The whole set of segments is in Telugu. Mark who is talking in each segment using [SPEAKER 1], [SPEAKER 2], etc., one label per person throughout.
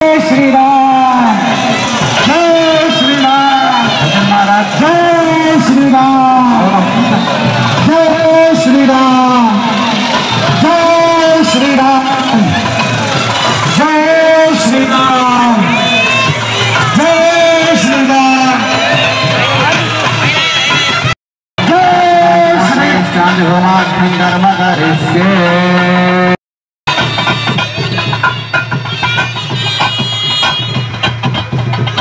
[SPEAKER 1] श्री राम, जय श्री राम, जय श्री राम, जय श्री राम, जय श्री राम, जय श्री राम, जय श्री राम, जय श्री कर्म करिष्ये।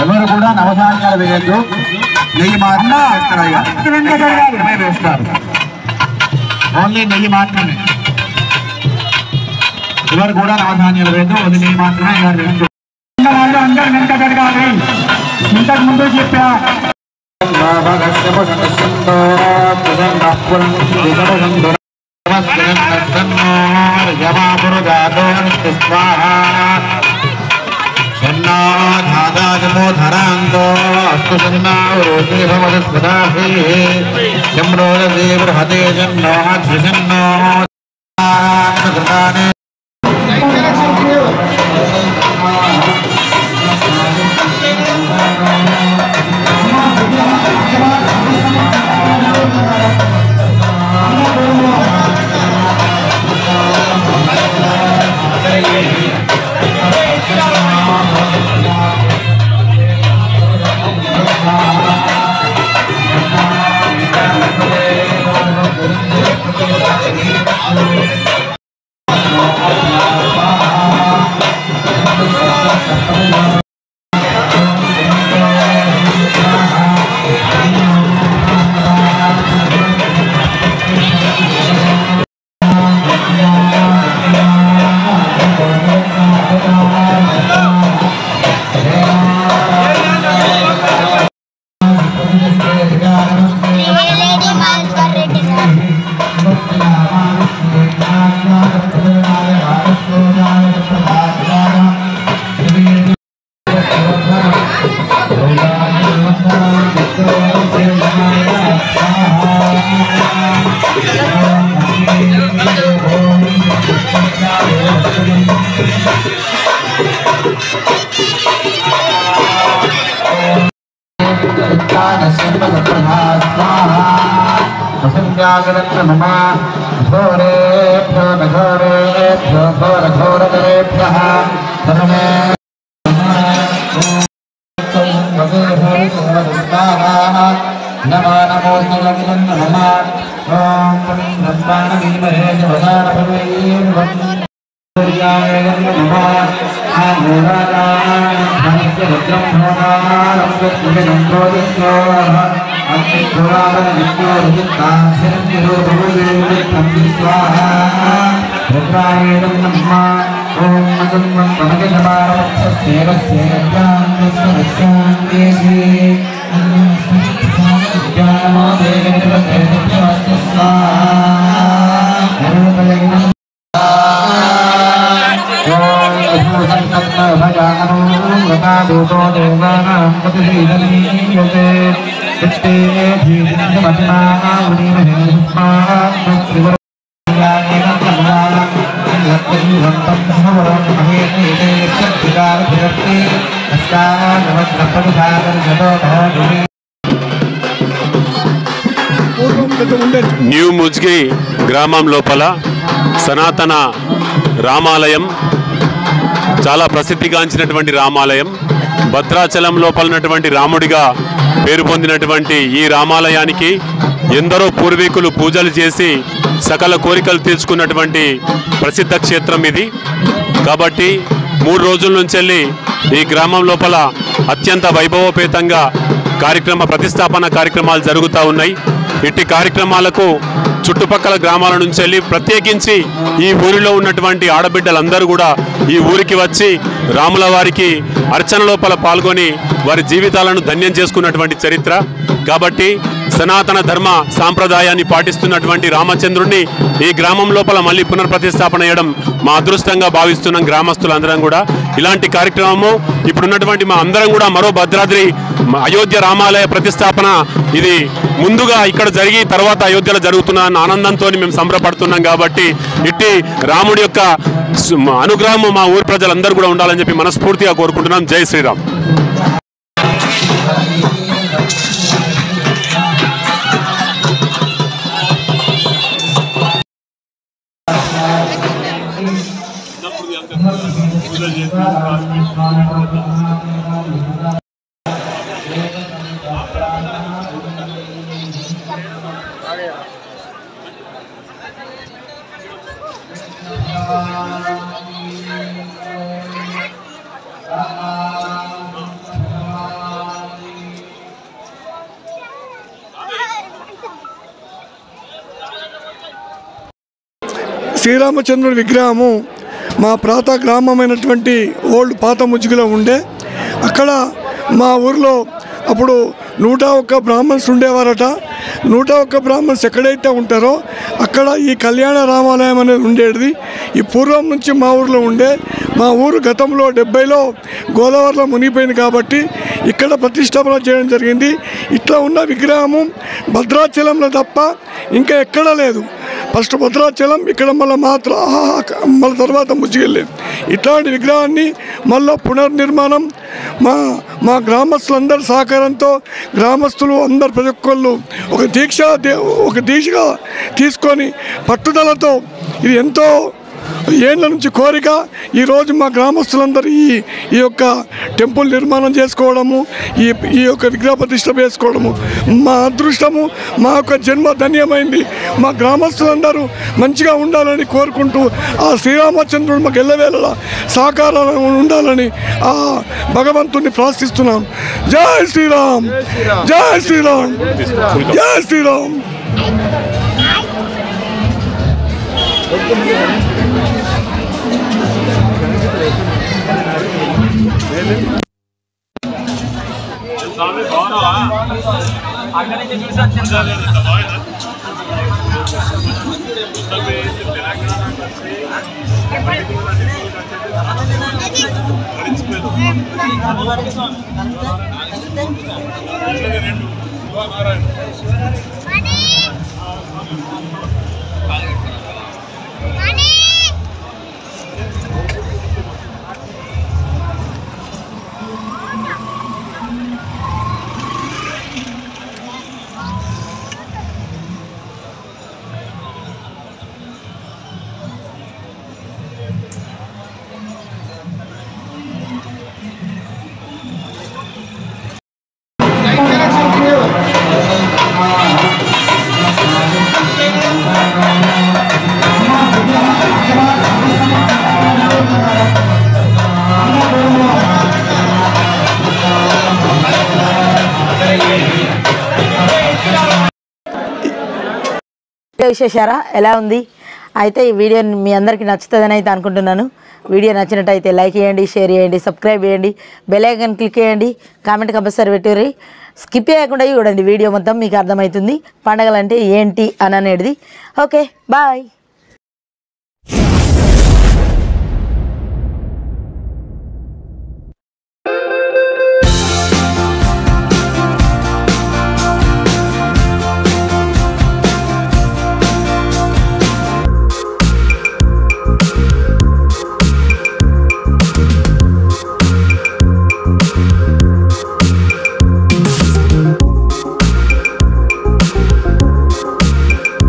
[SPEAKER 1] ఎవరు కూడా నవధాన్యాలు వేయద్దు, నెయ్యి మాత్రమే వేస్తారు. ఓన్లీ నెయ్యి మాత్రమే. ఎవరు కూడా నవధాన్యాలు వేయద్దు, ఓన్లీ నెయ్యి మాత్రమే వేస్తారు. అందరూ వెంట జరగాలి. ఇంతకు ముందు చెప్పా धरांतो अस्तु सन्नावरोति भवदस्पदाहि चम्रोदसे बृहते जन्नो अध्रिजन्नो कृताने घोरेभ्यो घोरेभ्यो घोरघोरतरेभ्यः नमो नमो नमः ओम ब्रह्माणीमहे
[SPEAKER 2] న్యూ ముజ్గి గ్రామం లోపల సనాతన రామాలయం, చాలా ప్రసిద్ధిగాంచినటువంటి రామాలయం. భద్రాచలం లోపలనటువంటి రాముడిగా పేరు పొందినటువంటి ఈ రామాలయానికి ఎందరో పూర్వీకులు పూజలు చేసి సకల కోరికలు తీర్చుకున్నటువంటి ప్రసిద్ధ క్షేత్రం ఇది. కాబట్టి 3 రోజుల నుంచి ఈ గ్రామం లోపల అత్యంత వైభవోపేతంగా ప్రతిష్టాపన కార్యక్రమాలు జరుగుతూ ఉన్నాయి. ఇట్టి కార్యక్రమాలకు చుట్టుపక్కల గ్రామాల నుంచి ప్రత్యేకించి ఈ ఊరిలో ఉన్నటువంటి ఆడబిడ్డలందరూ కూడా ఈ ఊరికి వచ్చి రాముల వారికి అర్చన లోపల పాల్గొని వారి జీవితాలను ధన్యం చేసుకున్నటువంటి చరిత్ర. కాబట్టి సనాతన ధర్మ సాంప్రదాయాన్ని పాటిస్తున్నటువంటి రామచంద్రుడిని ఈ గ్రామం లోపల మళ్ళీ పునర్ప్రతిష్టాపన చేయడం మా అదృష్టంగా భావిస్తున్నాం గ్రామస్తులందరం కూడా. ఇలాంటి కార్యక్రమము ఇప్పుడున్నటువంటి మా అందరం కూడా మరో భద్రాద్రి అయోధ్య రామాలయ ప్రతిష్టాపన ఇది ముందుగా ఇక్కడ జరిగి తర్వాత అయోధ్యలో జరుగుతున్న ఆనందంతో మేము సంబరపడుతున్నాం. కాబట్టి ఇట్టి రాముడి యొక్క అనుగ్రహం మా ఊరి ప్రజలందరూ కూడా ఉండాలని చెప్పి మనస్ఫూర్తిగా కోరుకుంటున్నాం. జై శ్రీరామ్.
[SPEAKER 3] శ్రీరామచంద్రుడి విగ్రహము మా ప్రాత గ్రామమైనటువంటి ఓల్డ్ పాత ముజ్గులో ఉండే. అక్కడ మా ఊరిలో అప్పుడు 101 బ్రాహ్మణ్స్ ఉండేవారట. 101 బ్రాహ్మణ్స్ ఎక్కడైతే ఉంటారో అక్కడ ఈ కళ్యాణ రామాలయం అనేది ఉండేది. ఈ పూర్వం నుంచి మా ఊరిలో ఉండే. మా ఊరు గతంలో 70లో గోదావరిలో మునిగిపోయింది కాబట్టి ఇక్కడ ప్రతిష్టాపన చేయడం జరిగింది. ఇట్లా ఉన్న విగ్రహము భద్రాచలంలో తప్ప ఇంకా ఎక్కడా లేదు. ఫస్ట్ భద్రాచలం, ఇక్కడ మళ్ళీ తర్వాత ముజ్జిగెళ్ళి ఇట్లాంటి విగ్రహాన్ని మళ్ళీ పునర్నిర్మాణం మా గ్రామస్తులందరి సహకారంతో గ్రామస్తులు అందరు ప్రతి ఒక్కళ్ళు ఒక దీక్షగా తీసుకొని పట్టుదలతో ఇది ఎంతో ఏళ్ళ నుంచి కోరిక ఈరోజు మా గ్రామస్తులందరూ ఈ యొక్క టెంపుల్ నిర్మాణం చేసుకోవడము, ఈ యొక్క విగ్రహ ప్రతిష్ట చేసుకోవడము మా అదృష్టము. మా యొక్క జన్మ ధన్యమైంది. మా గ్రామస్తులందరూ మంచిగా ఉండాలని కోరుకుంటూ ఆ శ్రీరామచంద్రుడు మాకు ఎల్లవేళలా సహకారం ఉండాలని ఆ భగవంతుడిని ప్రార్థిస్తున్నాం. జై శ్రీరామ్, జై శ్రీరామ్, జై శ్రీరామ్.
[SPEAKER 4] విశేషారా ఎలా ఉంది? అయితే ఈ వీడియో మీ అందరికీ నచ్చుతుందని అయితే అనుకుంటున్నాను. వీడియో నచ్చినట్టయితే లైక్ చేయండి, షేర్ చేయండి, సబ్స్క్రైబ్ చేయండి, బెల్ ఐకాన్ క్లిక్ చేయండి, కామెంట్ కంపల్సరీ పెట్టుర్రి. స్కిప్ చేయకుండా చూడండి వీడియో మొత్తం, మీకు అర్థమవుతుంది పండగలు అంటే ఏంటి అని అనేది. Okay, bye.